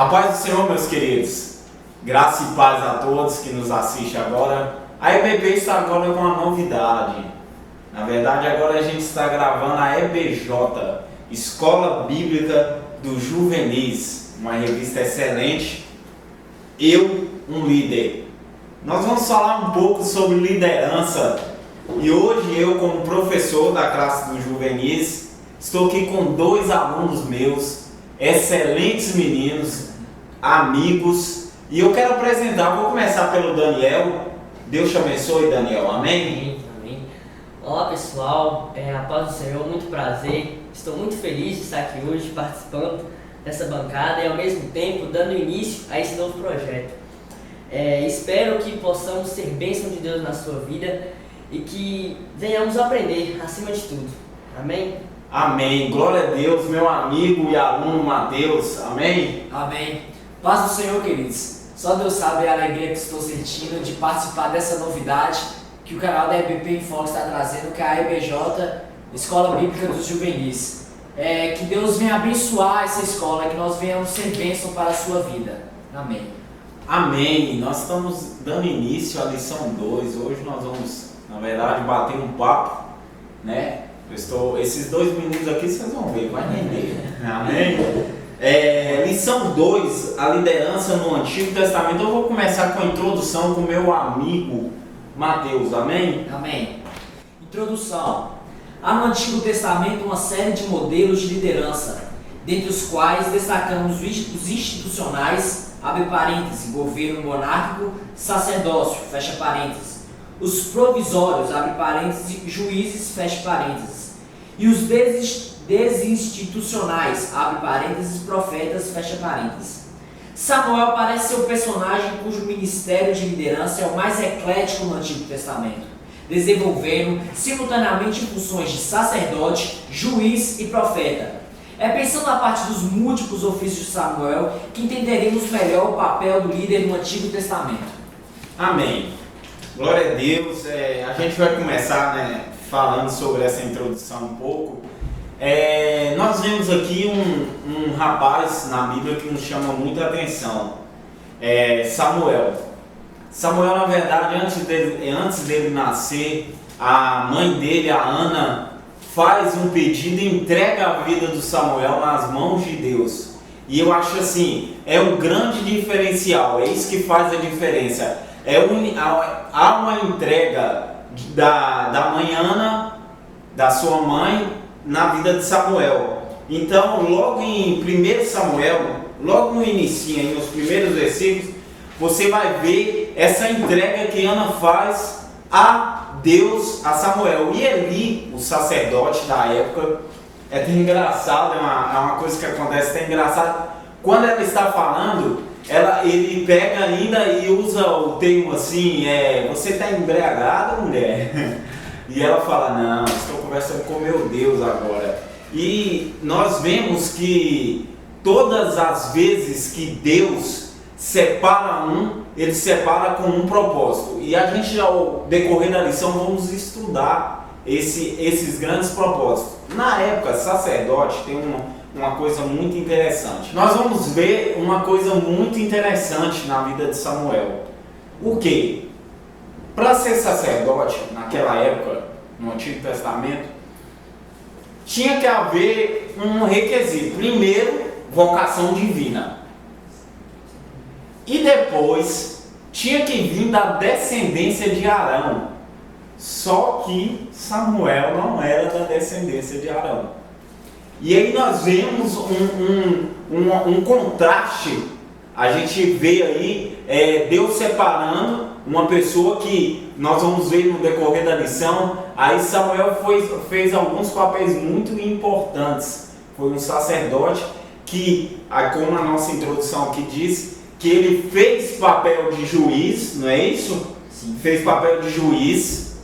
A paz do Senhor, meus queridos. Graça e paz a todos que nos assistem agora. A EBP está agora com uma novidade. Na verdade, agora a gente está gravando a EBJ, Escola Bíblica do Juvenis, uma revista excelente. Eu, um líder. Nós vamos falar um pouco sobre liderança. E hoje eu, como professor da classe do Juvenis, estou aqui com dois alunos meus, excelentes meninos, amigos. E eu quero apresentar, vou começar pelo Daniel. Deus te abençoe, Daniel. Amém? Amém. Olá pessoal, a paz do Senhor, muito prazer. Estou muito feliz de estar aqui hoje participando dessa bancada e ao mesmo tempo dando início a esse novo projeto. Espero que possamos ser bênção de Deus na sua vida e que venhamos aprender acima de tudo. Amém? Amém. Glória a Deus, meu amigo e aluno Mateus. Amém? Amém. Paz do Senhor, queridos. Só Deus sabe a alegria que estou sentindo de participar dessa novidade que o canal da EBP em Foco está trazendo, que é a EBJ, Escola Bíblica dos Juvenis. Que Deus venha abençoar essa escola, que nós venhamos ser bênção para a sua vida. Amém. Amém. Nós estamos dando início à lição 2. Hoje nós vamos, na verdade, bater um papo, né? Esses dois meninos aqui vocês vão ver, vai render. Amém? Lição 2, a liderança no Antigo Testamento. Eu vou começar com a introdução com o meu amigo Mateus. Amém? Amém. Introdução. Há no Antigo Testamento uma série de modelos de liderança, dentre os quais destacamos os institucionais, abre parênteses, governo monárquico, sacerdócio, fecha parênteses, os provisórios, abre parênteses, juízes, fecha parênteses, e os desinstitucionais, abre parênteses, profetas, fecha parênteses. Samuel parece ser o personagem cujo ministério de liderança é o mais eclético no Antigo Testamento, desenvolvendo simultaneamente funções de sacerdote, juiz e profeta. Pensando na parte dos múltiplos ofícios de Samuel que entenderemos melhor o papel do líder no Antigo Testamento. Amém. Glória a Deus. A gente vai começar, falando sobre essa introdução um pouco. Nós vemos aqui um rapaz na Bíblia que nos chama muita atenção. Samuel. Samuel, na verdade, antes dele nascer, a mãe dele, a Ana, faz um pedido e entrega a vida do Samuel nas mãos de Deus. E eu acho assim, é um grande diferencial, é isso que faz a diferença. Há uma entrega da mãe Ana, da sua mãe, na vida de Samuel. Então, logo em 1 Samuel, logo no início, nos primeiros versículos, você vai ver essa entrega que Ana faz a Deus, a Samuel. E Eli, o sacerdote da época, é até engraçado, é uma coisa que acontece até engraçado. Quando ela está falando, ele pega ainda e usa o termo assim, você está embriagada, mulher? E ela fala, não, estou conversando com meu Deus agora. E nós vemos que todas as vezes que Deus separa ele separa com um propósito. E a gente, ao decorrer da lição, vamos estudar esses grandes propósitos. Na época, sacerdote tem uma coisa muito interessante. Nós vamos ver uma coisa muito interessante na vida de Samuel. O quê? Para ser sacerdote, naquela época, no Antigo Testamento, tinha que haver um requisito. Primeiro, vocação divina. E depois, tinha que vir da descendência de Arão. Só que Samuel não era da descendência de Arão. E aí nós vemos um contraste. A gente vê aí Deus separando uma pessoa que nós vamos ver no decorrer da lição. Aí Samuel fez alguns papéis muito importantes. Foi um sacerdote que, como a nossa introdução aqui diz, que ele fez papel de juiz, não é isso? Sim. Fez papel de juiz.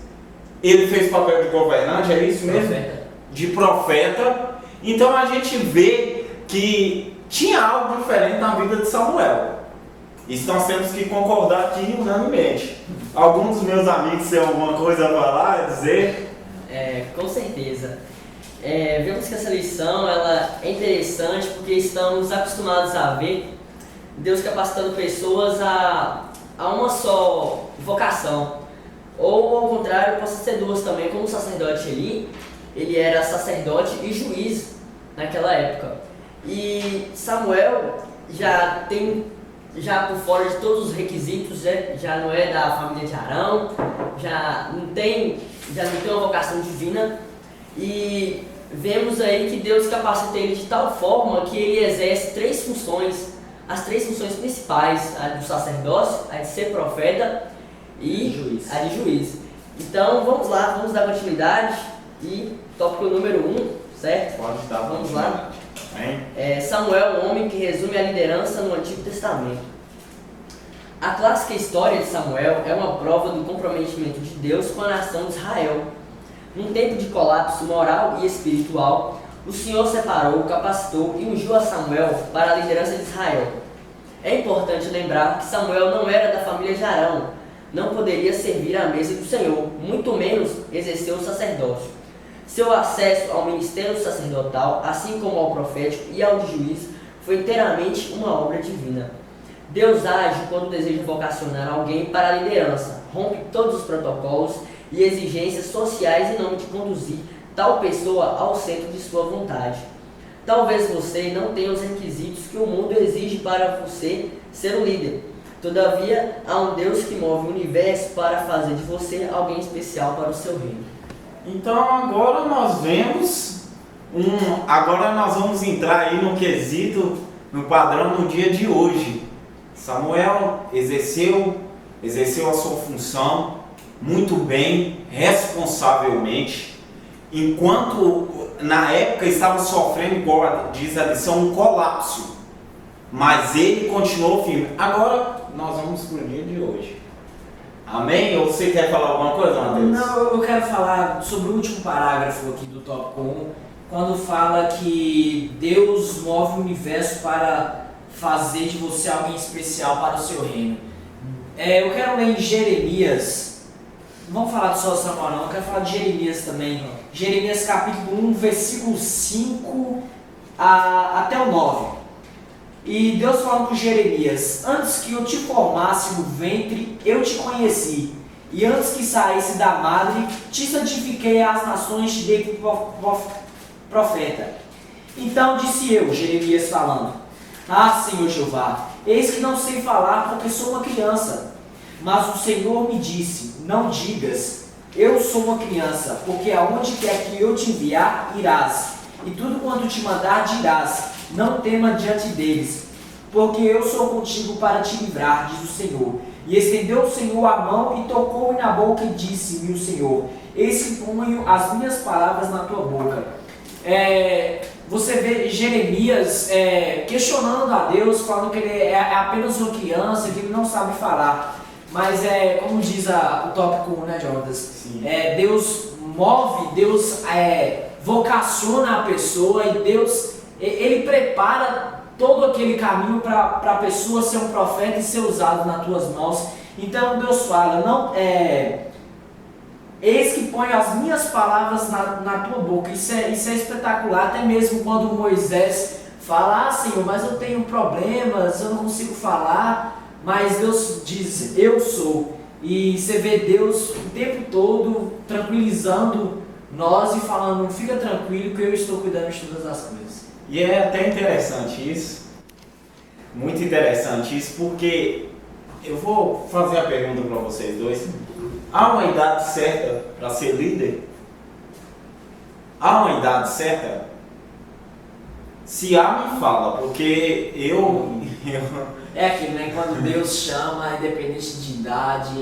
Ele fez papel de governante, é isso mesmo? Profeta. De profeta. Então a gente vê que tinha algo diferente na vida de Samuel. Isso nós temos que concordar aqui unanimemente. Alguns dos meus amigos têm alguma coisa a falar, a dizer? Com certeza. Vemos que essa lição ela é interessante porque estamos acostumados a ver Deus capacitando pessoas a uma só vocação. Ou ao contrário, possa ser duas também, como o sacerdote Eli, ele era sacerdote e juiz naquela época. E Samuel já por fora de todos os requisitos, né? Já não é da família de Arão, já não tem uma vocação divina. E vemos aí que Deus capacita ele de tal forma que ele exerce três funções, as três funções principais, a do sacerdócio, a de ser profeta e a de juiz. Então vamos lá, vamos dar continuidade e tópico número 1, certo? Pode dar. Vamos lá. Samuel, um homem que resume a liderança no Antigo Testamento. A clássica história de Samuel é uma prova do comprometimento de Deus com a nação de Israel. Num tempo de colapso moral e espiritual, o Senhor separou, capacitou e ungiu a Samuel para a liderança de Israel. É importante lembrar que Samuel não era da família de Arão, não poderia servir à mesa do Senhor, muito menos exercer o sacerdócio. Seu acesso ao ministério sacerdotal, assim como ao profético e ao de juiz, foi inteiramente uma obra divina. Deus age quando deseja vocacionar alguém para a liderança, rompe todos os protocolos e exigências sociais em nome de conduzir tal pessoa ao centro de sua vontade. Talvez você não tenha os requisitos que o mundo exige para você ser um líder. Todavia, há um Deus que move o universo para fazer de você alguém especial para o seu reino. Então agora nós vamos entrar aí no quesito, no padrão no dia de hoje. Samuel exerceu a sua função muito bem, responsavelmente, enquanto na época estava sofrendo, igual diz a lição, um colapso. Mas ele continuou firme. Agora nós vamos para o dia de hoje. Amém? Ou você quer falar alguma coisa, Matheus? Não, eu quero falar sobre o último parágrafo aqui do tópico 1, quando fala que Deus move o universo para fazer de você alguém especial para o seu reino. Eu quero ler em Jeremias, não vamos falar só de Samuel não, eu quero falar de Jeremias também. Jeremias capítulo 1, versículo 5 até o 9. E Deus falando com Jeremias: antes que eu te formasse no ventre, eu te conheci. E antes que saísse da madre, te santifiquei às nações, te dei profeta. Então disse eu, Jeremias falando: ah, Senhor Jeová, eis que não sei falar porque sou uma criança. Mas o Senhor me disse: não digas, eu sou uma criança, porque aonde quer que eu te enviar, irás. E tudo quanto te mandar, dirás. Não tema diante deles, porque eu sou contigo para te livrar, diz o Senhor. E estendeu o Senhor a mão e tocou-me na boca e disse-me o Senhor: eis que ponho as minhas palavras na tua boca. Você vê Jeremias questionando a Deus, falando que ele é apenas uma criança, que ele não sabe falar. Mas como diz o tópico 1, né, Jonas? Deus move, Deus vocaciona a pessoa e Deus ele prepara todo aquele caminho para a pessoa ser um profeta e ser usado nas tuas mãos. Então Deus fala: eis que ponho as minhas palavras na tua boca. Isso é espetacular. Até mesmo quando Moisés fala: ah, Senhor, mas eu tenho problemas, eu não consigo falar. Mas Deus diz: eu sou. E você vê Deus o tempo todo tranquilizando nós e falando: fica tranquilo que eu estou cuidando de todas as coisas. E é até interessante isso, muito interessante isso, porque eu vou fazer a pergunta para vocês dois: há uma idade certa para ser líder? Há uma idade certa? Se há, me fala, porque É aquilo, né? Quando Deus chama, independente de idade,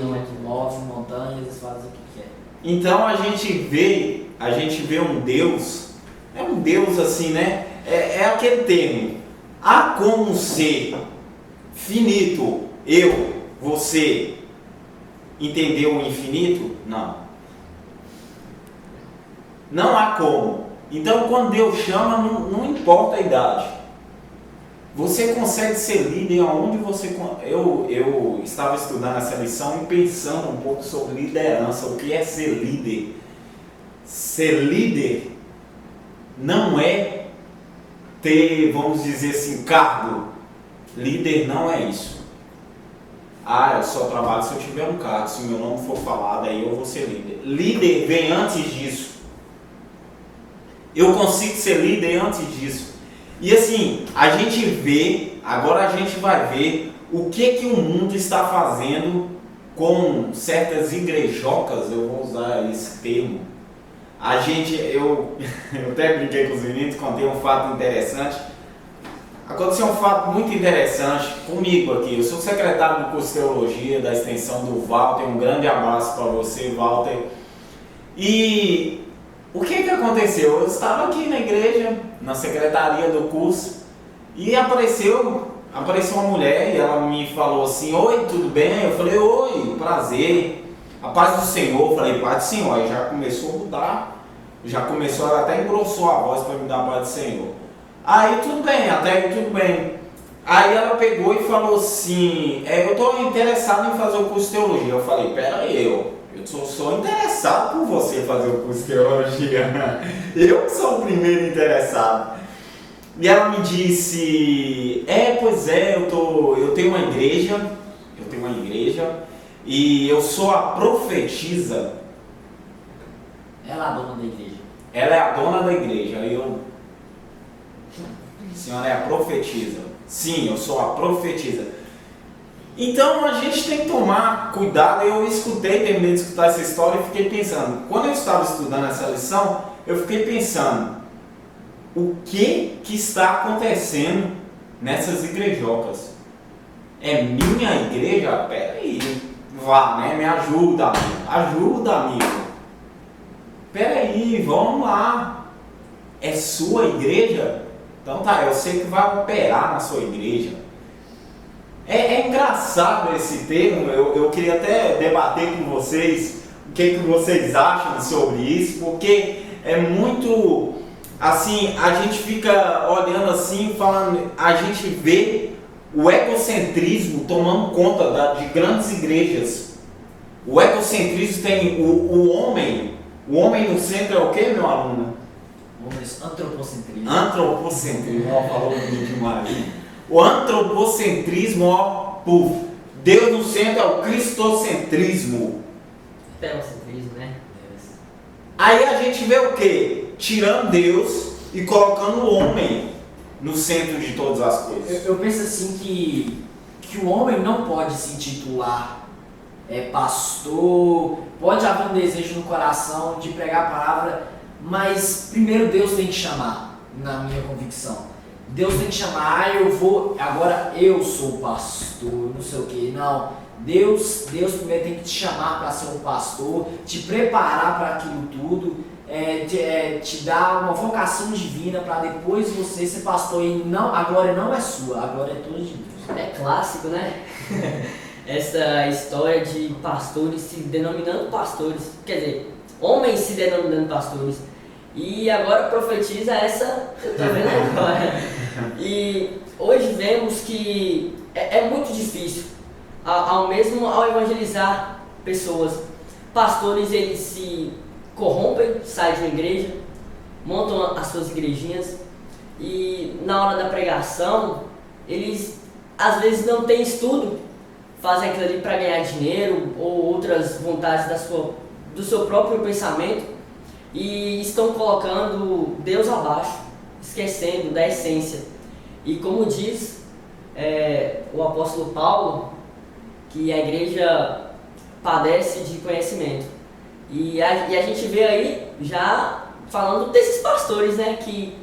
move montanhas, faz o que quer. Então a gente vê um Deus, é um Deus assim, né? É aquele termo: há como ser finito, eu, você, entender o infinito? Não. Não há como. Então quando Deus chama, não importa a idade. Você consegue ser líder aonde você... Eu estava estudando essa lição e pensando um pouco sobre liderança, o que é ser líder. Ser líder não é ter, vamos dizer assim, cargo. líder não é isso. Ah, eu só trabalho se eu tiver um cargo, se meu nome for falado, aí eu vou ser líder. Líder vem antes disso. Eu consigo ser líder antes disso. E assim, a gente vê, agora a gente vai ver o que o mundo está fazendo com certas igrejocas, eu vou usar esse termo. Eu até brinquei com os meninos, contei um fato interessante. Aconteceu um fato muito interessante comigo aqui. Eu sou secretário do curso de Teologia da extensão do Walter. Um grande abraço para você, Walter. E o que aconteceu? Eu estava aqui na igreja, na secretaria do curso, e apareceu uma mulher e ela me falou assim: oi, tudo bem? Eu falei: oi, prazer, a paz do Senhor. Eu falei: paz do Senhor. Aí já começou a mudar, ela até engrossou a voz para me dar a paz do Senhor. Aí tudo bem, até aí tudo bem. Aí ela pegou e falou assim: eu estou interessado em fazer o curso de teologia. Eu falei: pera aí, eu sou interessado por você fazer o curso de teologia. Eu sou o primeiro interessado. E ela me disse: pois é, eu tenho uma igreja, e eu sou a profetisa. Ela é a dona da igreja. Ela é a dona da igreja. Aí a senhora é a profetisa. Sim, eu sou a profetisa. Então a gente tem que tomar cuidado. Eu terminei de escutar essa história e fiquei pensando. Quando eu estava estudando essa lição, eu fiquei pensando: o que está acontecendo nessas igrejocas? É minha igreja? Pera aí, vá, né? Me ajuda, amigo. Pera aí, vamos lá. É sua igreja? Então tá, eu sei que vai operar na sua igreja. É engraçado esse termo. Eu queria até debater com vocês o que vocês acham sobre isso, porque é muito assim, a gente fica olhando assim, falando, a gente vê o egocentrismo tomando conta de grandes igrejas. O egocentrismo tem o homem no centro. É o que, meu aluno? Antropocentrismo. Antropocentrismo, falou bonito demais. O antropocentrismo, Deus no centro é o cristocentrismo. Teocentrismo, né? Aí a gente vê o quê? Tirando Deus e colocando o homem no centro de todas as coisas. Eu penso assim que o homem não pode se intitular pastor, pode haver um desejo no coração de pregar a palavra, mas primeiro Deus tem que chamar, na minha convicção. Deus tem que chamar: agora eu sou pastor, não sei o que. Não, Deus primeiro tem que te chamar para ser um pastor, te preparar para aquilo tudo, te dar uma vocação divina para depois você ser pastor. E não, a glória não é sua, a glória é toda de Deus. É clássico, né? Essa história de pastores se denominando pastores, quer dizer, homens se denominando pastores. E agora profetiza essa, eu tô vendo agora. E hoje vemos que é muito difícil, ao evangelizar pessoas. Pastores, eles se corrompem, saem de uma igreja, montam as suas igrejinhas, e na hora da pregação, eles às vezes não têm estudo, fazem aquilo ali para ganhar dinheiro ou outras vontades do seu próprio pensamento, e estão colocando Deus abaixo, esquecendo da essência. E como diz o apóstolo Paulo, que a igreja padece de conhecimento. E a gente vê aí já falando desses pastores, né, que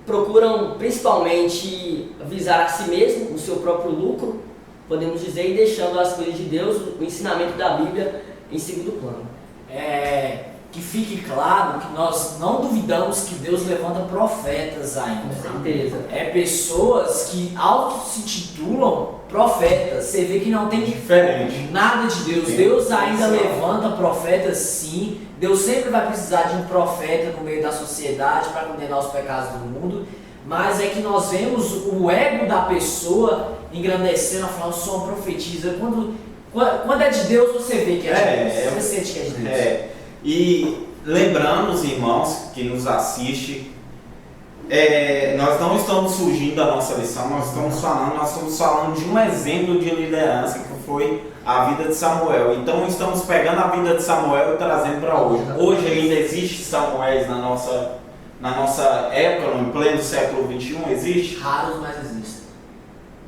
procuram principalmente visar a si mesmo, o seu próprio lucro, podemos dizer, e deixando as coisas de Deus, o ensinamento da Bíblia, em segundo plano. Que fique claro que nós não duvidamos que Deus levanta profetas ainda. Com certeza. Pessoas que se intitulam profetas. Você vê que não tem diferente nada de Deus. Deus ainda levanta profetas, sim. Deus sempre vai precisar de um profeta no meio da sociedade para condenar os pecados do mundo. Mas é que nós vemos o ego da pessoa engrandecendo, falando: eu sou uma profetisa. Quando é de Deus, você vê que é de Deus. Você sente que é de Deus. E lembrando os irmãos que nos assistem, nós não estamos surgindo da nossa lição, nós estamos falando de um exemplo de liderança que foi a vida de Samuel. Então estamos pegando a vida de Samuel e trazendo para hoje. Hoje ainda existe Samuéis na nossa época, no pleno século XXI, existe? Raros, mas existem.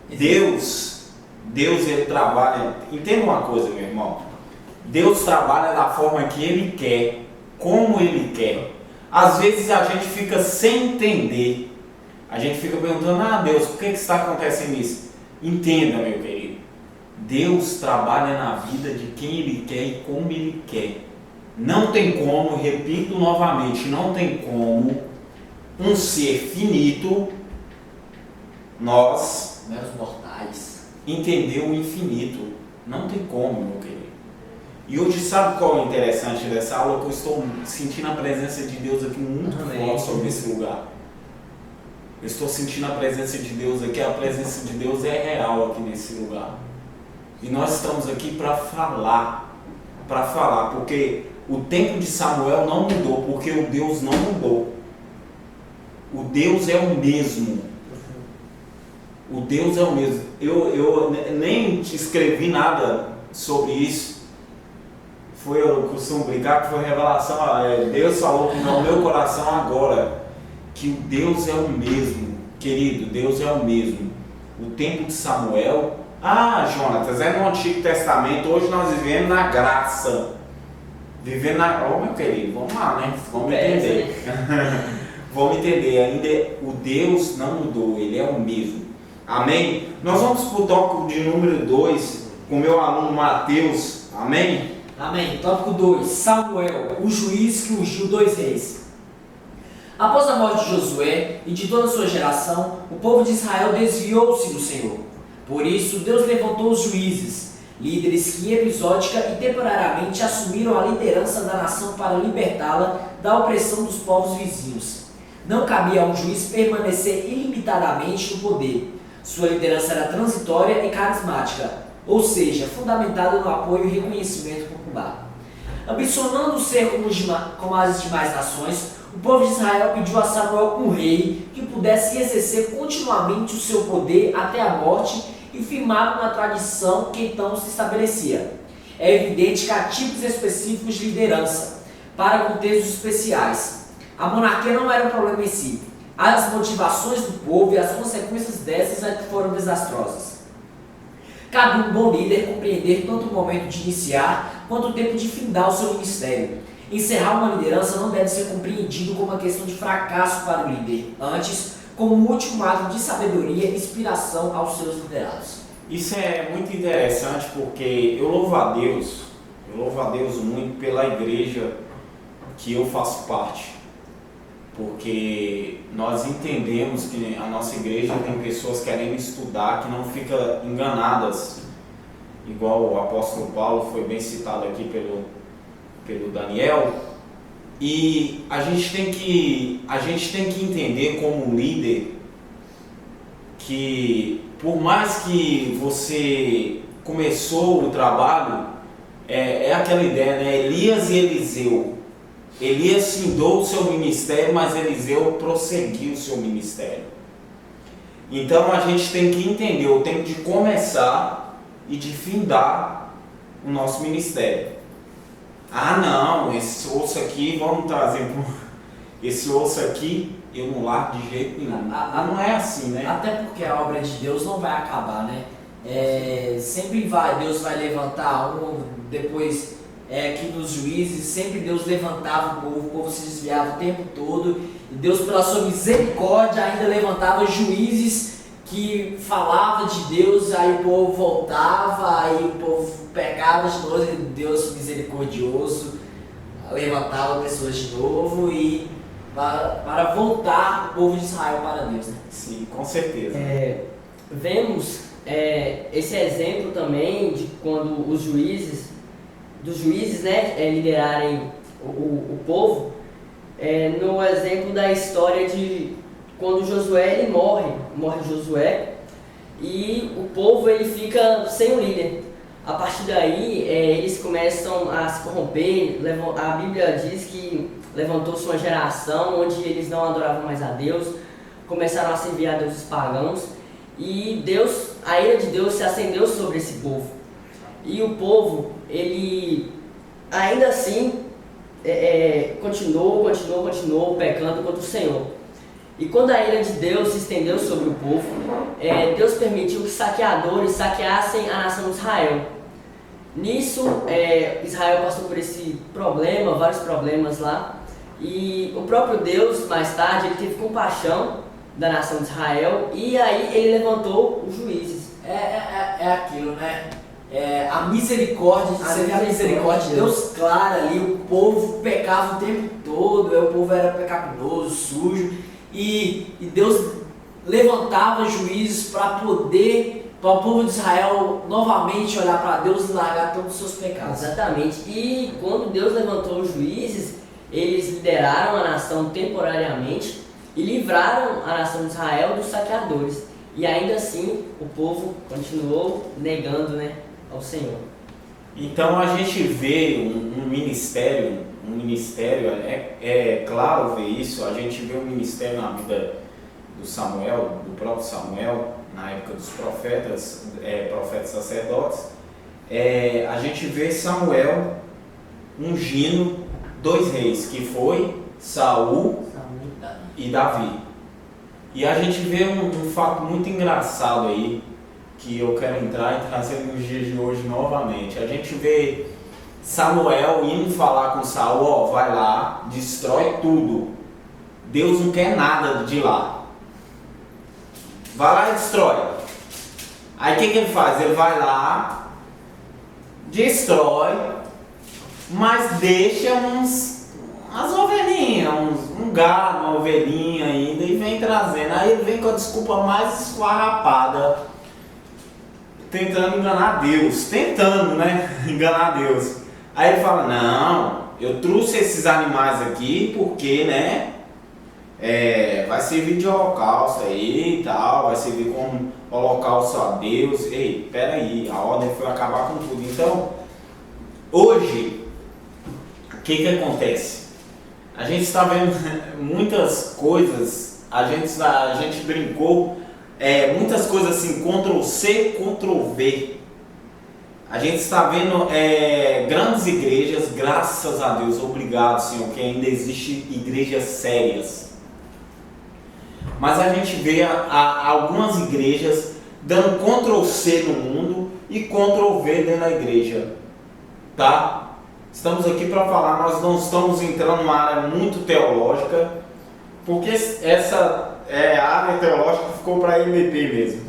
Deus ele trabalha, entenda uma coisa, meu irmão, Deus trabalha da forma que Ele quer, como Ele quer. Às vezes a gente fica sem entender, a gente fica perguntando, Deus, por que está acontecendo isso? Entenda, meu querido, Deus trabalha na vida de quem Ele quer e como Ele quer. Não tem como, repito novamente, não tem como um ser finito, nós, meros mortais, entender o infinito. Não tem como, meu querido. E hoje, sabe qual é o interessante dessa aula? Que eu estou sentindo a presença de Deus aqui muito forte sobre esse lugar. Eu estou sentindo a presença de Deus aqui, a presença de Deus é real aqui nesse lugar. E nós estamos aqui para falar, porque o tempo de Samuel não mudou, porque o Deus não mudou. O Deus é o mesmo. O Deus é o mesmo. Eu nem te escrevi nada sobre isso. Eu costumo brincar que foi revelação. Deus falou no meu coração agora que o Deus é o mesmo, querido. Deus é o mesmo. O tempo de Samuel. Jonatas, é no Antigo Testamento. Hoje nós vivemos na graça. Vivendo na. Meu querido, vamos lá, né? Vamos entender. Vamos entender. Ainda o Deus não mudou, Ele é o mesmo. Amém? Nós vamos para o tópico de número 2 com o meu aluno Mateus. Amém? Amém. Tópico 2. Samuel, o juiz que ungiu 2 reis. Após a morte de Josué e de toda a sua geração, o povo de Israel desviou-se do Senhor. Por isso, Deus levantou os juízes, líderes que episódica e temporariamente assumiram a liderança da nação para libertá-la da opressão dos povos vizinhos. Não cabia a um juiz permanecer ilimitadamente no poder. Sua liderança era transitória e carismática, ou seja, fundamentada no apoio e reconhecimento popular. Ambicionando ser como as demais nações, o povo de Israel pediu a Samuel um rei que pudesse exercer continuamente o seu poder até a morte e firmado na tradição que então se estabelecia. É evidente que há tipos específicos de liderança, para contextos especiais. A monarquia não era um problema em si. As motivações do povo e as consequências dessas é que foram desastrosas. Cabe um bom líder compreender tanto o momento de iniciar quanto o tempo de findar o seu ministério. Encerrar uma liderança não deve ser compreendido como uma questão de fracasso para o líder, antes, como um último ato de sabedoria e inspiração aos seus liderados. Isso é muito interessante porque eu louvo a Deus muito pela igreja que eu faço parte. Porque nós entendemos que a nossa igreja tem pessoas querendo estudar, que não ficam enganadas, igual o apóstolo Paulo foi bem citado aqui pelo Daniel. E a gente tem que entender como líder que por mais que você começou o trabalho, é aquela ideia, né? Elias e Eliseu. Elias findou o seu ministério, mas Eliseu prosseguiu o seu ministério. Então a gente tem que entender o tempo de começar e de findar o nosso ministério. Não, esse osso aqui, vamos trazer esse osso aqui, eu não largo de jeito nenhum. Não é assim, né? Até porque a obra de Deus não vai acabar, né? Deus vai levantar depois... que nos juízes, sempre Deus levantava o povo se desviava o tempo todo, e Deus pela sua misericórdia ainda levantava juízes que falavam de Deus, aí o povo voltava, aí o povo pecava de novo, e Deus misericordioso levantava pessoas de novo e para voltar o povo de Israel para Deus, né? Sim, com certeza. Vemos esse exemplo também de quando dos juízes, né, liderarem o povo, no exemplo da história de quando Josué ele morre Josué e o povo ele fica sem um líder. A partir daí eles começam a se corromper. A Bíblia diz que levantou-se uma geração onde eles não adoravam mais a Deus, começaram a servir a deuses pagãos e a ira de Deus se acendeu sobre esse povo. E o povo, ele ainda assim continuou pecando contra o Senhor. E quando a ira de Deus se estendeu sobre o povo, Deus permitiu que saqueadores saqueassem a nação de Israel. Nisso, Israel passou por esse problema, vários problemas lá, e o próprio Deus, mais tarde, ele teve compaixão da nação de Israel, e aí ele levantou os juízes. É aquilo, né? A misericórdia, você vê a misericórdia de Deus clara ali, o povo pecava o tempo todo, o povo era pecaminoso, sujo, e Deus levantava juízes para o povo de Israel novamente olhar para Deus e largar todos os seus pecados. Exatamente, e quando Deus levantou os juízes, eles lideraram a nação temporariamente e livraram a nação de Israel dos saqueadores. E ainda assim, o povo continuou negando, né, ao Senhor. Então a gente vê um ministério, é claro ver isso, a gente vê um ministério na vida do Samuel, do próprio Samuel, na época dos profetas sacerdotes. A gente vê Samuel ungindo 2 reis, que foi Saul e Davi. E a gente vê um fato muito engraçado aí, que eu quero entrar e trazer nos dias de hoje novamente. A gente vê Samuel indo falar com Saul, vai lá, destrói tudo. Deus não quer nada de lá. Vai lá e destrói. Aí o que ele faz? Ele vai lá, destrói, mas deixa umas ovelhinhas, um gado, uma ovelhinha ainda, e vem trazendo. Aí ele vem com a desculpa mais esfarrapada, tentando enganar Deus, enganar Deus. Aí ele fala, não, eu trouxe esses animais aqui porque, vai servir de holocausto aí e tal, vai servir como holocausto a Deus. Ei, peraí, a ordem foi acabar com tudo. Então, hoje, o que acontece? A gente está vendo muitas coisas, a gente brincou, muitas coisas assim, Ctrl+C, Ctrl+V. A gente está vendo grandes igrejas, graças a Deus, obrigado, Senhor, que ainda existem igrejas sérias. Mas a gente vê algumas igrejas dando Ctrl+C no mundo e Ctrl+V dentro da igreja, tá? Estamos aqui para falar, nós não estamos entrando numa área muito teológica, porque essa área teológica ficou para MP mesmo,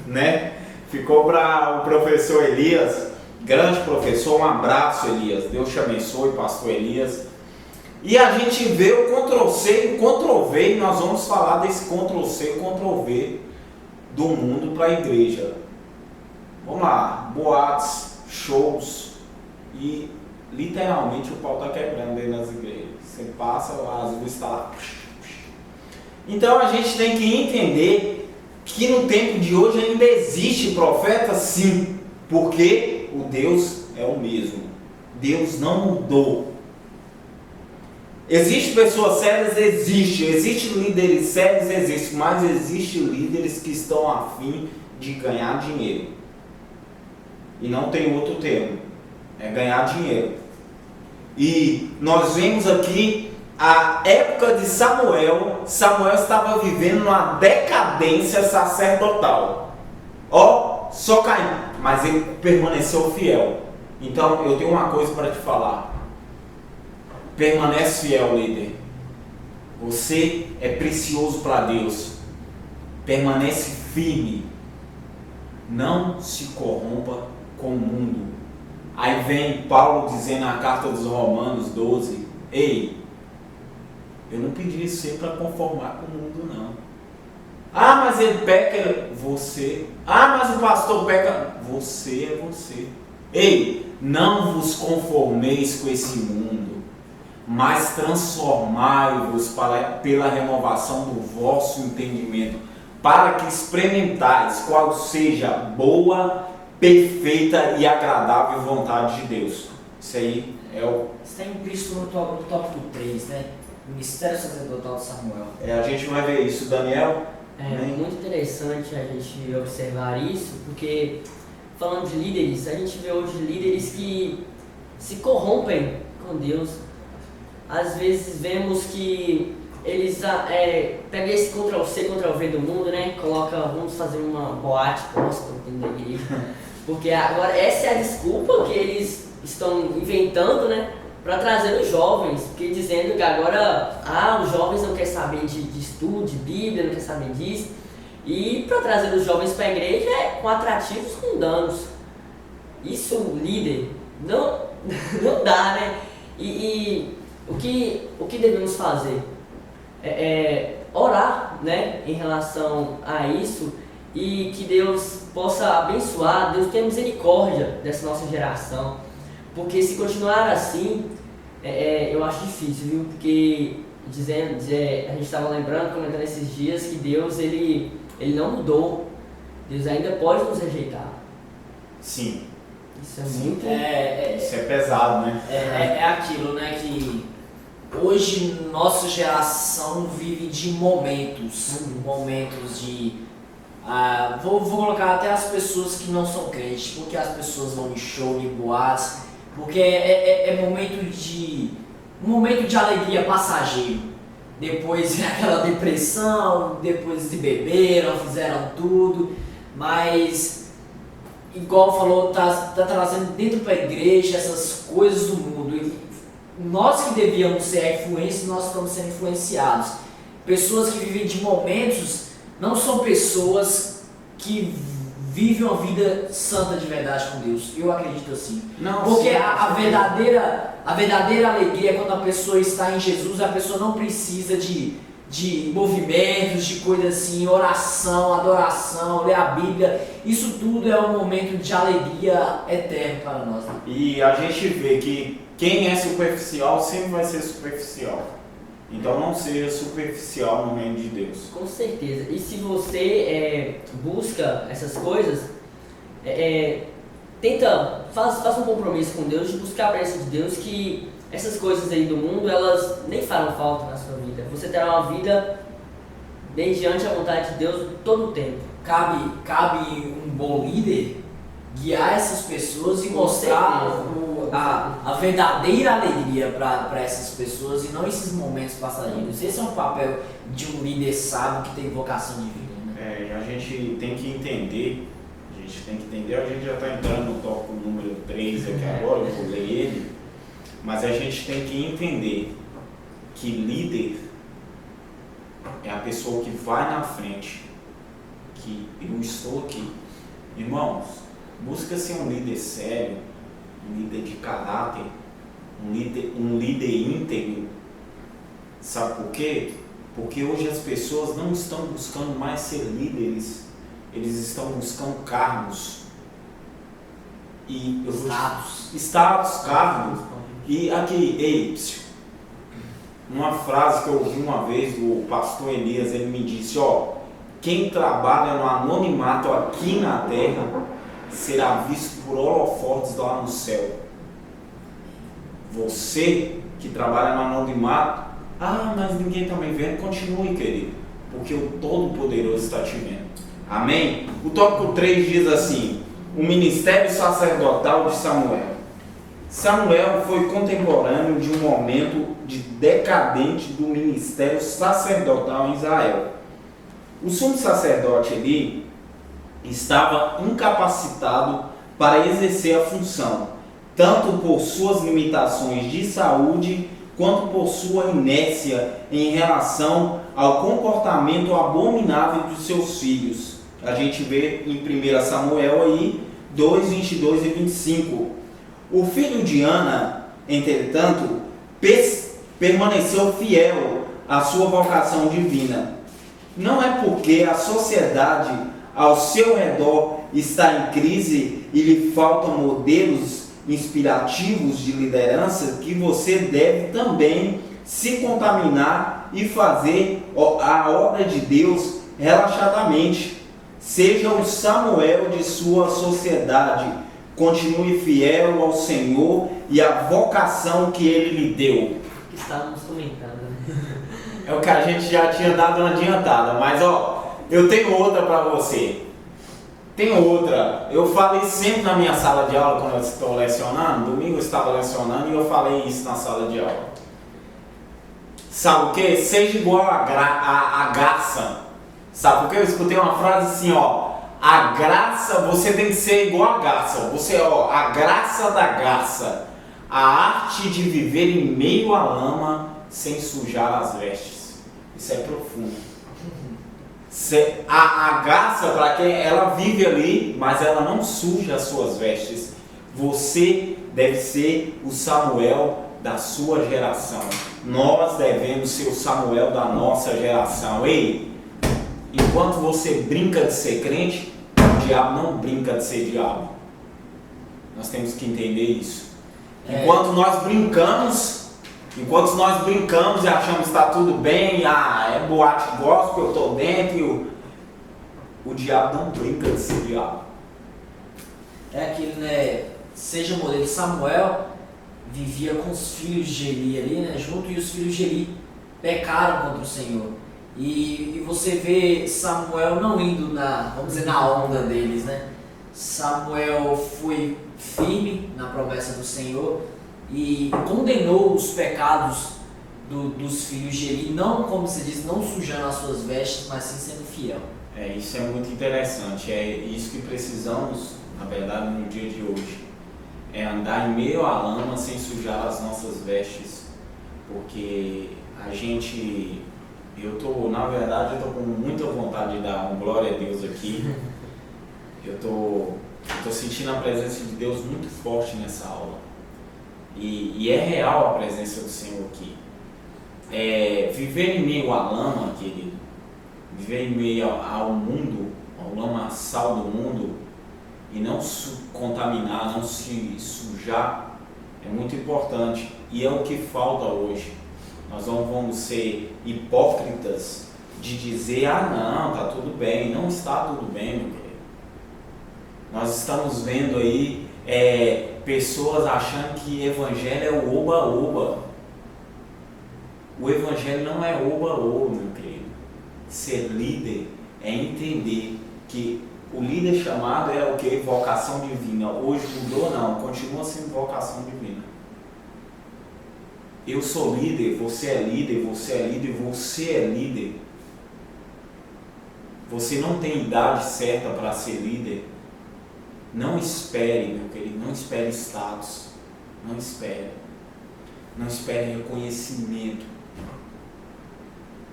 né? Ficou para o professor Elias, grande professor, um abraço, Elias, Deus te abençoe, pastor Elias. E a gente vê o Ctrl+C e o Ctrl+V, e nós vamos falar desse Ctrl+C e Ctrl+V do mundo para a igreja. Vamos lá, boates, shows, e literalmente o pau está quebrando aí nas igrejas. Você passa, as luzes estão lá. Então a gente tem que entender que no tempo de hoje ainda existe profeta, sim, porque o Deus é o mesmo. Deus não mudou. Existem pessoas sérias? Existem líderes sérios? Mas existem líderes que estão a fim de ganhar dinheiro. E não tem outro termo, é ganhar dinheiro. E nós vemos aqui a época de Samuel estava vivendo uma decadência sacerdotal. Só caiu, mas ele permaneceu fiel. Então eu tenho uma coisa para te falar. Permanece fiel, líder. Você é precioso para Deus. Permanece firme. Não se corrompa com o mundo. Aí vem Paulo dizendo na carta dos Romanos 12: ei, eu não pedi você para conformar com o mundo, não. Mas ele peca, você. Mas o pastor peca, você é você. Ei, não vos conformeis com esse mundo, mas transformai-vos pela renovação do vosso entendimento, para que experimentais qual seja a boa, perfeita e agradável vontade de Deus. Isso aí é o... Isso está implícito no tópico 3, né? Ministério Sacerdotal de Samuel. A gente vai ver isso, Daniel. É muito interessante a gente observar isso, porque falando de líderes, a gente vê hoje líderes que se corrompem com Deus. Às vezes vemos que eles pegam esse Ctrl-C, Ctrl-V do mundo, né? Coloca, vamos fazer uma boate gospel dentro da igreja. Porque agora essa é a desculpa que eles estão inventando, né? Para trazer os jovens, porque dizendo que agora os jovens não querem saber de estudo, de Bíblia, não querem saber disso. E para trazer os jovens para a igreja é com atrativos mundanos. Isso, líder, não dá, né? E o que devemos fazer? Orar, né, em relação a isso, e que Deus possa abençoar, Deus tenha misericórdia dessa nossa geração. Porque se continuar assim, eu acho difícil, viu? Porque a gente estava comentando esses dias que Deus, ele não mudou. Deus ainda pode nos rejeitar. Sim. Isso é muito... Isso é pesado, né? É aquilo, né, que hoje nossa geração vive de momentos de... vou colocar até as pessoas que não são crentes, porque as pessoas vão em show, em boates, porque é um momento de alegria passageiro. Depois vem aquela depressão, depois se beberam, fizeram tudo, mas igual falou, tá trazendo dentro para a igreja essas coisas do mundo. E nós que devíamos ser a influência, nós estamos sendo influenciados. Pessoas que vivem de momentos não são pessoas que vivem uma vida santa de verdade com Deus. Eu acredito assim. Não, porque sim, a verdadeira alegria é quando a pessoa está em Jesus, a pessoa não precisa de movimentos, de coisas assim, oração, adoração, ler a Bíblia. Isso tudo é um momento de alegria eterno para nós. E a gente vê que quem é superficial sempre vai ser superficial. Então não seja superficial no reino de Deus. Com certeza. E se você busca essas coisas, faça um compromisso com Deus de buscar a presença de Deus, que essas coisas aí do mundo, elas nem farão falta na sua vida. Você terá uma vida mediante a vontade de Deus todo o tempo. Cabe um bom líder guiar essas pessoas e mostrar a verdadeira alegria para essas pessoas e não esses momentos passageiros. Esse é um papel de um líder sábio que tem vocação divina. Né? E a gente tem que entender, a gente já está entrando no tópico número 3 aqui agora, eu vou ler ele, mas a gente tem que entender que líder é a pessoa que vai na frente, que eu estou aqui. Irmãos, busca ser um líder sério, um líder de caráter, um líder íntegro. Sabe por quê? Porque hoje as pessoas não estão buscando mais ser líderes, eles estão buscando cargos. E status, cargos. E aqui, uma frase que eu ouvi uma vez do pastor Elias, ele me disse, quem trabalha no anonimato aqui na terra será visto por holofotes lá no céu. Você que trabalha no anonimato, mas ninguém está me vendo, continue, querido, porque o Todo-Poderoso está te vendo. Amém? O tópico 3 diz assim: o ministério sacerdotal de Samuel. Samuel foi contemporâneo de um momento decadente do ministério sacerdotal em Israel. O sumo sacerdote Eli estava incapacitado para exercer a função, tanto por suas limitações de saúde, quanto por sua inércia em relação ao comportamento abominável dos seus filhos. A gente vê em 1 Samuel aí, 2, 22 e 25. O filho de Ana, entretanto, permaneceu fiel à sua vocação divina. Não é porque a sociedade ao seu redor está em crise e lhe faltam modelos inspirativos de liderança que você deve também se contaminar e fazer a obra de Deus relaxadamente. Seja o Samuel de sua sociedade, continue fiel ao Senhor e à vocação que Ele lhe deu. estávamos comentando, né? É o que a gente já tinha dado uma adiantada, mas ó, eu tenho outra para você. Tem outra. Eu falei sempre na minha sala de aula quando eu estou lecionando. Domingo eu estava lecionando e eu falei isso na sala de aula. Sabe o que? Seja igual a garça. Sabe por quê? Eu escutei uma frase assim, ó. A graça, você tem que ser igual a garça. Você, ó, a graça da garça. A arte de viver em meio à lama sem sujar as vestes. Isso é profundo. A garça, para quem ela vive ali, mas ela não suja as suas vestes. Você deve ser o Samuel da sua geração. Nós devemos ser o Samuel da nossa geração. Ei, enquanto você brinca de ser crente, o diabo não brinca de ser diabo. Nós temos que entender isso. Enquanto nós brincamos e achamos que está tudo bem, é boate gospel, eu estou dentro, e o diabo não brinca de ser diabo. É aquele, né? Seja modelo. Samuel vivia com os filhos de Eli ali, né? Junto, e os filhos de Eli pecaram contra o Senhor. E você vê Samuel não indo vamos dizer, na onda deles, né? Samuel foi firme na promessa do Senhor e condenou os pecados dos filhos de Eli, não, como se diz, não sujando as suas vestes, mas sim sendo fiel. Isso é muito interessante. É isso que precisamos, na verdade, no dia de hoje. É andar em meio à lama sem sujar as nossas vestes, porque na verdade, eu tô com muita vontade de dar um glória a Deus aqui. Eu tô sentindo a presença de Deus muito forte nessa aula. E é real a presença do Senhor aqui. Viver em meio à lama, querido, viver em meio ao mundo, ao lamaçal do mundo, e não se contaminar, não se sujar, é muito importante. E é o que falta hoje. Nós não vamos ser hipócritas de dizer, não, tá tudo bem. Não está tudo bem, meu querido. Nós estamos vendo aí pessoas achando que evangelho é o oba-oba. O evangelho não é oba-oba, meu querido. Ser líder é entender que o líder chamado é o que? Vocação divina. Hoje mudou? Não, continua sendo vocação divina. Eu sou líder, você é líder, você é líder, você é líder. Você não tem idade certa para ser líder. Não espere, meu querido, não espere status. Não espere. Não espere reconhecimento.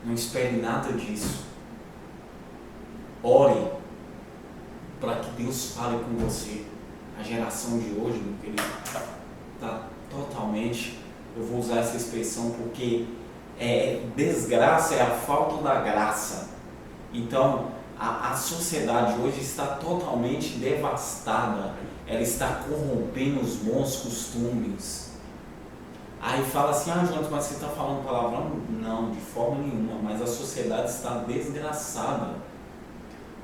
Não espere nada disso. Ore para que Deus fale com você. A geração de hoje, meu querido, está totalmente, eu vou usar essa expressão porque desgraça é a falta da graça. Então, a sociedade hoje está totalmente devastada. Ela está corrompendo os bons costumes. Aí fala assim, Jonas, mas você está falando palavrão? Não, de forma nenhuma, mas a sociedade está desgraçada.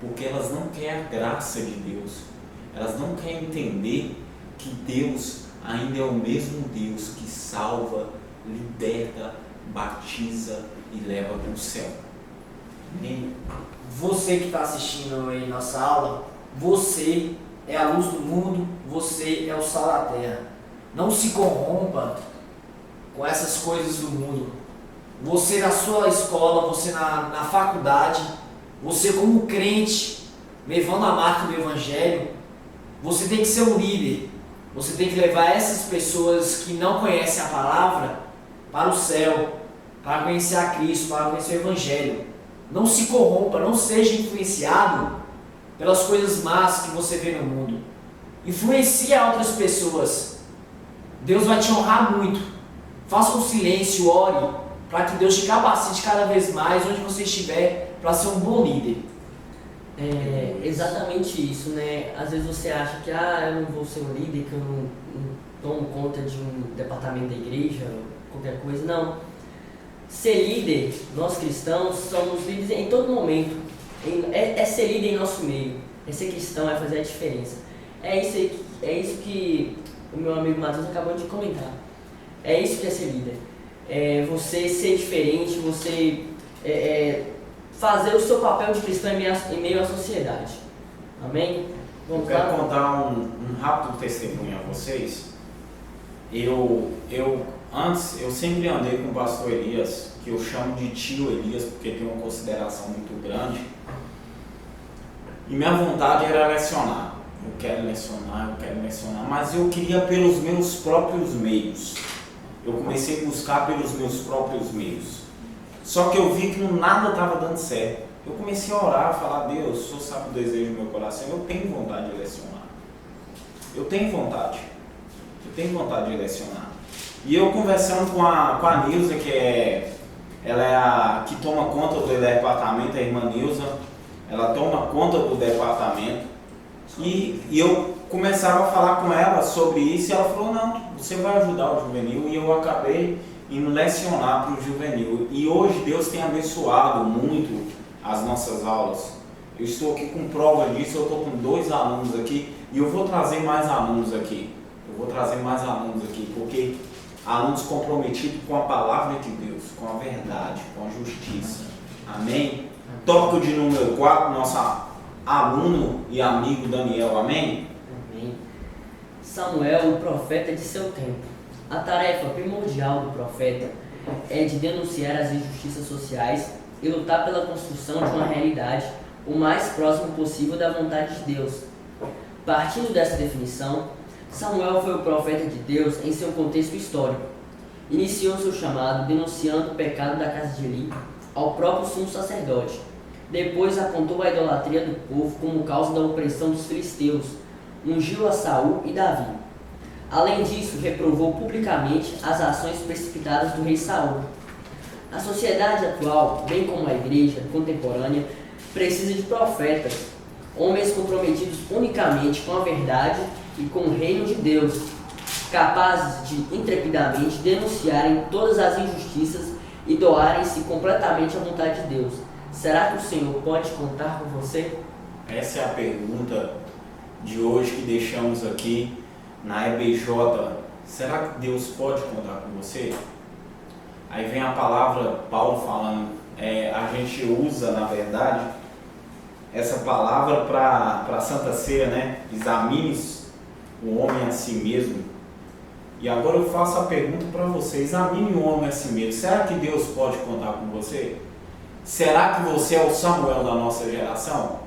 Porque elas não querem a graça de Deus. Elas não querem entender que Deus ainda é o mesmo Deus que salva, liberta, batiza e leva para o céu. E você que está assistindo aí nossa aula, você é a luz do mundo, você é o sal da terra. Não se corrompa com essas coisas do mundo. Você na sua escola, você na faculdade, você como crente, levando a marca do Evangelho, você tem que ser um líder. Você tem que levar essas pessoas que não conhecem a palavra para o céu, para conhecer a Cristo, para conhecer o Evangelho. Não se corrompa, não seja influenciado pelas coisas más que você vê no mundo. Influencia outras pessoas. Deus vai te honrar muito. Faça um silêncio, ore, para que Deus te capacite cada vez mais onde você estiver para ser um bom líder. É exatamente isso, né? Às vezes você acha que eu não vou ser um líder, que eu não tomo conta de um departamento da igreja, qualquer coisa. Não. Ser líder, nós cristãos somos líderes em todo momento. É ser líder em nosso meio. É ser cristão, é fazer a diferença. É isso que o meu amigo Matheus acabou de comentar. É isso que é ser líder. você ser diferente, você fazer o seu papel de cristão em meio à sociedade. Amém? Eu quero contar um rápido testemunho a vocês. Antes, eu sempre andei com o pastor Elias, que eu chamo de tio Elias, porque tem uma consideração muito grande. E minha vontade era lecionar. Eu quero lecionar, mas eu queria pelos meus próprios meios. Eu comecei a buscar pelos meus próprios meios. Só que eu vi que nada estava dando certo. Eu comecei a orar, a falar: Deus, o Senhor sabe o desejo do meu coração, eu tenho vontade de lecionar. Eu tenho vontade de lecionar. E eu conversando com a Nilza, ela é a que toma conta do departamento, a irmã Nilza, ela toma conta do departamento, e eu começava a falar com ela sobre isso, e ela falou: não, você vai ajudar o juvenil, e eu acabei indo lecionar para o juvenil. E hoje Deus tem abençoado muito as nossas aulas. Eu estou aqui com prova disso, eu estou com 2 alunos aqui, e eu vou trazer mais alunos aqui. Porque alunos comprometidos com a palavra de Deus, com a verdade, com a justiça. Amém? Tópico de número 4, nosso aluno e amigo Daniel. Amém? Amém. Samuel, o profeta de seu tempo. A tarefa primordial do profeta é de denunciar as injustiças sociais e lutar pela construção de uma realidade o mais próximo possível da vontade de Deus. Partindo dessa definição, Samuel foi o profeta de Deus em seu contexto histórico. Iniciou seu chamado denunciando o pecado da casa de Eli ao próprio sumo sacerdote. Depois apontou a idolatria do povo como causa da opressão dos filisteus, ungiu a Saul e Davi. Além disso, reprovou publicamente as ações precipitadas do rei Saul. A sociedade atual, bem como a igreja contemporânea, precisa de profetas, homens comprometidos unicamente com a verdade e com o reino de Deus, capazes de intrepidamente denunciarem todas as injustiças e doarem-se completamente à vontade de Deus. Será que o Senhor pode contar com você? Essa é a pergunta de hoje que deixamos aqui na EBJ. Será que Deus pode contar com você? Aí vem a palavra Paulo falando, a gente usa, na verdade, essa palavra para a Santa Ceia, né? Examine o homem a si mesmo. E agora eu faço a pergunta para você: examine o homem a si mesmo. Será que Deus pode contar com você? Será que você é o Samuel da nossa geração?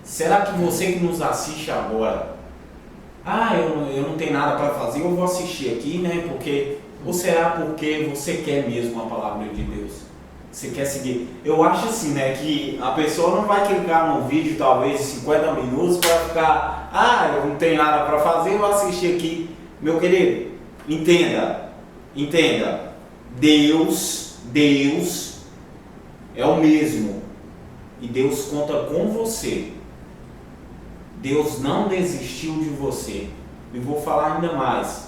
Será que você que nos assiste agora, eu não tenho nada para fazer, eu vou assistir aqui, né? Ou será porque você quer mesmo a palavra de Deus? Você quer seguir? Eu acho assim, né, que a pessoa não vai clicar num vídeo talvez de 50 minutos para ficar, eu não tenho nada para fazer, eu vou assistir aqui. Meu querido, entenda, Deus é o mesmo, e Deus conta com você. Deus não desistiu de você. E vou falar ainda mais: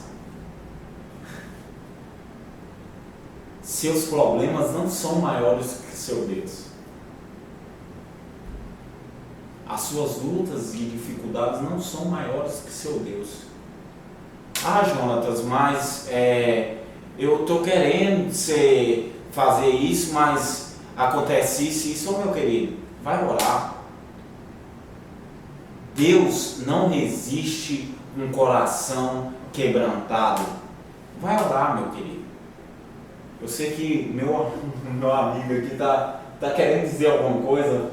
seus problemas não são maiores que seu Deus. As suas lutas e dificuldades não são maiores que seu Deus. Jonatas, mas eu estou querendo fazer isso, mas acontece isso. Meu querido, vai orar. Deus não resiste um coração quebrantado. Vai orar, meu querido. Eu sei que meu amigo aqui tá querendo dizer alguma coisa.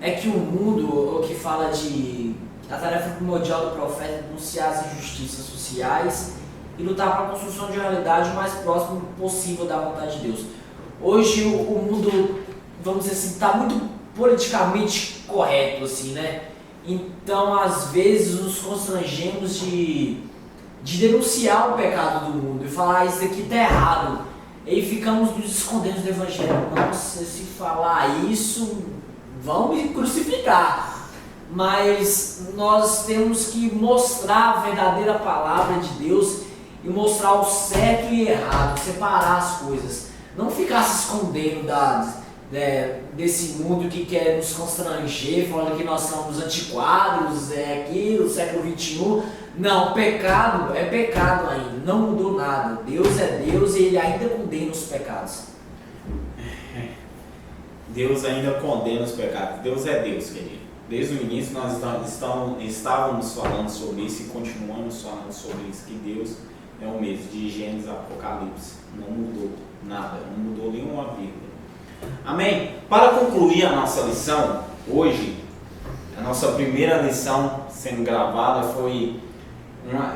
É que o mundo, o que fala de a tarefa primordial do profeta é denunciar as injustiças sociais e lutar para a construção de uma realidade o mais próximo possível da vontade de Deus. Hoje o mundo, vamos dizer assim, está muito politicamente correto, assim, né? Então, às vezes, nos constrangemos de denunciar o pecado do mundo e falar: isso aqui está errado. E ficamos nos escondendo do evangelho. Nossa, se falar isso, vão me crucificar. Mas nós temos que mostrar a verdadeira palavra de Deus e mostrar o certo e errado, separar as coisas. Não ficar se escondendo desse mundo que quer nos constranger, falando que nós somos antiquados, aqui, do século XXI. Não, pecado é pecado ainda, não mudou nada. Deus é Deus e Ele ainda condena os pecados. Deus ainda condena os pecados. Deus é Deus, querido. Desde o início nós estávamos falando sobre isso e continuamos falando sobre isso, que Deus é o mesmo, de Gênesis a Apocalipse. Não mudou nada, não mudou nenhuma vírgula. Amém? Para concluir a nossa lição, hoje, a nossa primeira lição sendo gravada foi...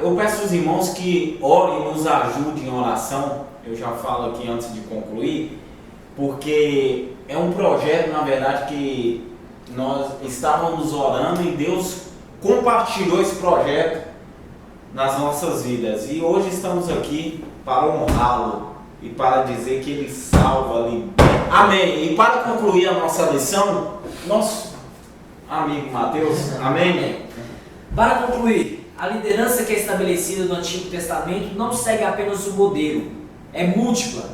Eu peço aos irmãos que orem e nos ajudem em oração. Eu já falo aqui antes de concluir, porque é um projeto, na verdade, que nós estávamos orando e Deus compartilhou esse projeto nas nossas vidas. E hoje estamos aqui para honrá-lo e para dizer que Ele salva, liberta. Amém. E para concluir a nossa lição, nosso amigo Mateus, amém? Para concluir, a liderança que é estabelecida no Antigo Testamento não segue apenas um modelo, é múltipla.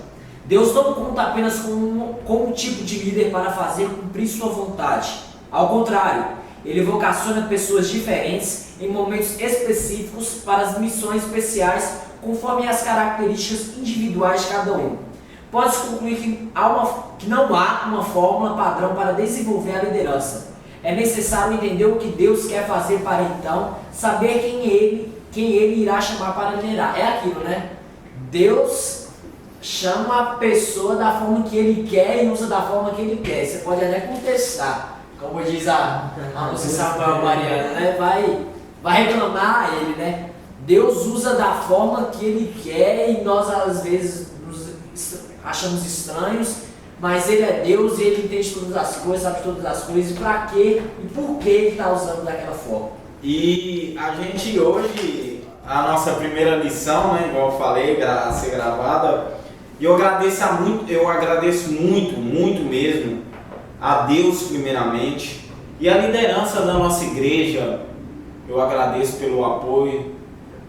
Deus não conta apenas com um tipo de líder para fazer cumprir sua vontade. Ao contrário, Ele vocaciona pessoas diferentes em momentos específicos para as missões especiais conforme as características individuais de cada um. Pode-se concluir que não há uma fórmula padrão para desenvolver a liderança. É necessário entender o que Deus quer fazer para então saber quem ele irá chamar para liderar. É aquilo, né? Deus chama a pessoa da forma que Ele quer e usa da forma que Ele quer. Você pode até contestar, como diz a moça Samuel Mariana, né? Vai reclamar a Ele, né? Deus usa da forma que Ele quer e nós às vezes nos achamos estranhos, mas Ele é Deus e Ele entende todas as coisas, sabe todas as coisas, e para quê e por que Ele está usando daquela forma. E a gente hoje, a nossa primeira lição, né, igual eu falei, a ser gravada, e eu agradeço muito mesmo a Deus primeiramente, e a liderança da nossa igreja. Eu agradeço pelo apoio,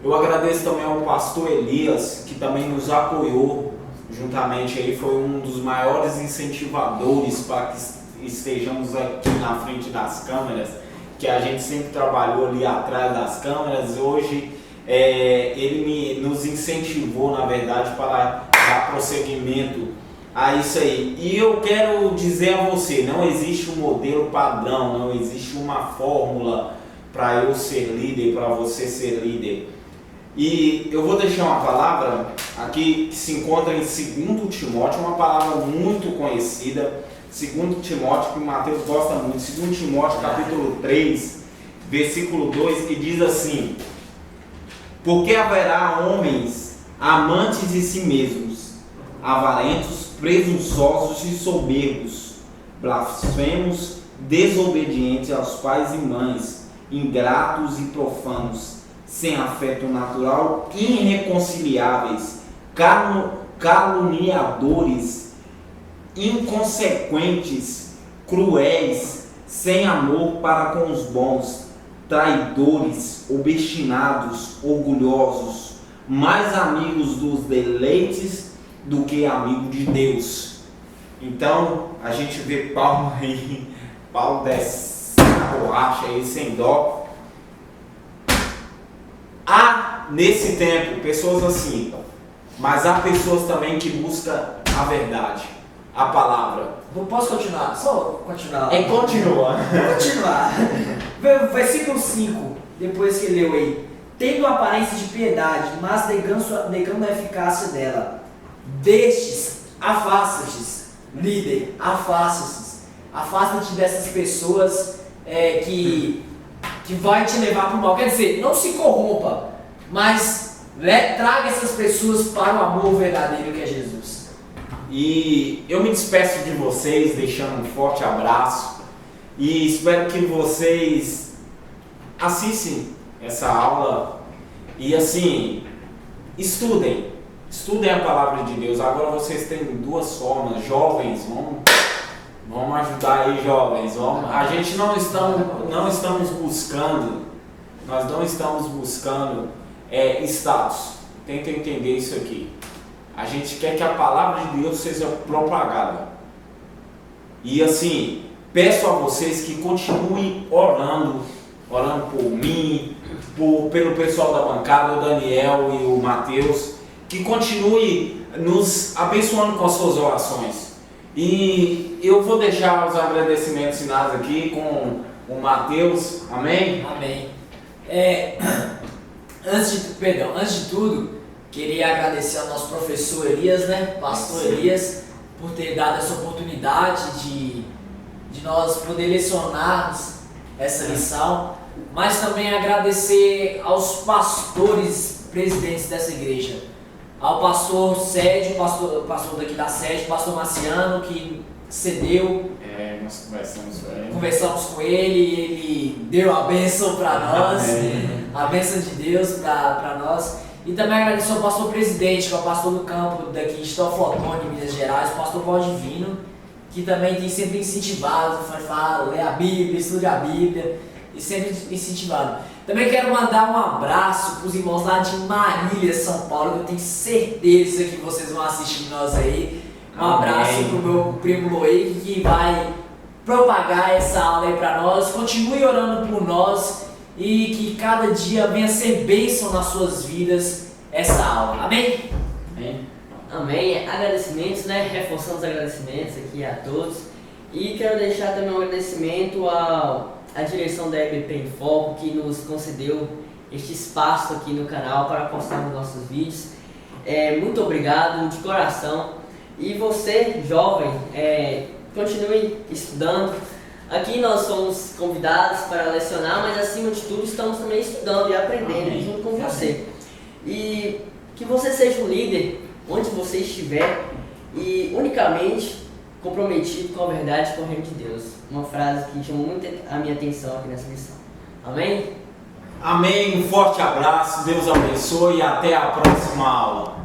eu agradeço também ao pastor Elias, que também nos apoiou juntamente aí, foi um dos maiores incentivadores para que estejamos aqui na frente das câmeras, que a gente sempre trabalhou ali atrás das câmeras. Hoje ele nos incentivou, na verdade, para dar prosseguimento a isso aí. E eu quero dizer a você, não existe um modelo padrão, não existe uma fórmula para eu ser líder, para você ser líder. E eu vou deixar uma palavra aqui que se encontra em 2 Timóteo, uma palavra muito conhecida, 2 Timóteo, que o Mateus gosta muito, 2 Timóteo capítulo 3, versículo 2, que diz assim: porque haverá homens amantes de si mesmos, avarentos, presunçosos e soberbos, blasfemos, desobedientes aos pais e mães, ingratos e profanos, sem afeto natural, irreconciliáveis, caluniadores, inconsequentes, cruéis, sem amor para com os bons, traidores, obstinados, orgulhosos, mais amigos dos deleites do que amigo de Deus. Então a gente vê Paulo aí, Paulo desce a borracha aí sem dó. Há nesse tempo pessoas assim, mas há pessoas também que buscam a verdade, a palavra. Não posso continuar? Só continuar. Continua. Vou continuar. Versículo 5, depois que leu aí: tendo aparência de piedade, mas negando a eficácia dela. Destes, afasta-te, líder, afasta-te dessas pessoas que vai te levar para o mal. Quer dizer, não se corrompa, mas traga essas pessoas para o amor verdadeiro que é Jesus. E eu me despeço de vocês, deixando um forte abraço, e espero que vocês assistem essa aula e assim, estudem a palavra de Deus. Agora vocês têm duas formas. Jovens, vamos ajudar aí, jovens. A gente não estamos buscando status. Tentem entender isso aqui. A gente quer que a palavra de Deus seja propagada. E assim, peço a vocês que continuem orando por mim, pelo pessoal da bancada, o Daniel e o Matheus, que continue nos abençoando com as suas orações. E eu vou deixar os agradecimentos finais aqui com o Matheus, amém? Amém. Antes de tudo, queria agradecer ao nosso professor Elias, né? Pastor Elias, por ter dado essa oportunidade de nós poder lecionarmos essa lição, mas também agradecer aos pastores presidentes dessa igreja, ao pastor Sérgio, pastor daqui da sede, pastor Marciano, que cedeu. Nós Conversamos com ele, ele deu a bênção para nós, a bênção de Deus para nós. E também agradecer ao pastor presidente, que é o pastor do campo daqui de Teoflotone, Minas Gerais, o pastor Valdivino, que também tem sempre incentivado, fala, lê a Bíblia, estude a Bíblia, e sempre incentivado. Também quero mandar um abraço para os irmãos lá de Marília, São Paulo, que eu tenho certeza que vocês vão assistir nós aí. Um abraço para o meu primo Loic, que vai propagar essa aula aí para nós. Continue orando por nós e que cada dia venha ser bênção nas suas vidas essa aula. Amém? Amém. Amém. Agradecimentos, né? Reforçando os agradecimentos aqui a todos. E quero deixar também um agradecimento à direção da EBP em Foco, que nos concedeu este espaço aqui no canal para postar os nossos vídeos. Muito obrigado de coração. E você, jovem, continue estudando. Aqui nós somos convidados para lecionar, mas acima de tudo estamos também estudando e aprendendo junto com você. E que você seja um líder onde você estiver e unicamente comprometido com a verdade e com o reino de Deus. Uma frase que chamou muito a minha atenção aqui nessa lição. Amém? Amém, um forte abraço, Deus abençoe e até a próxima aula.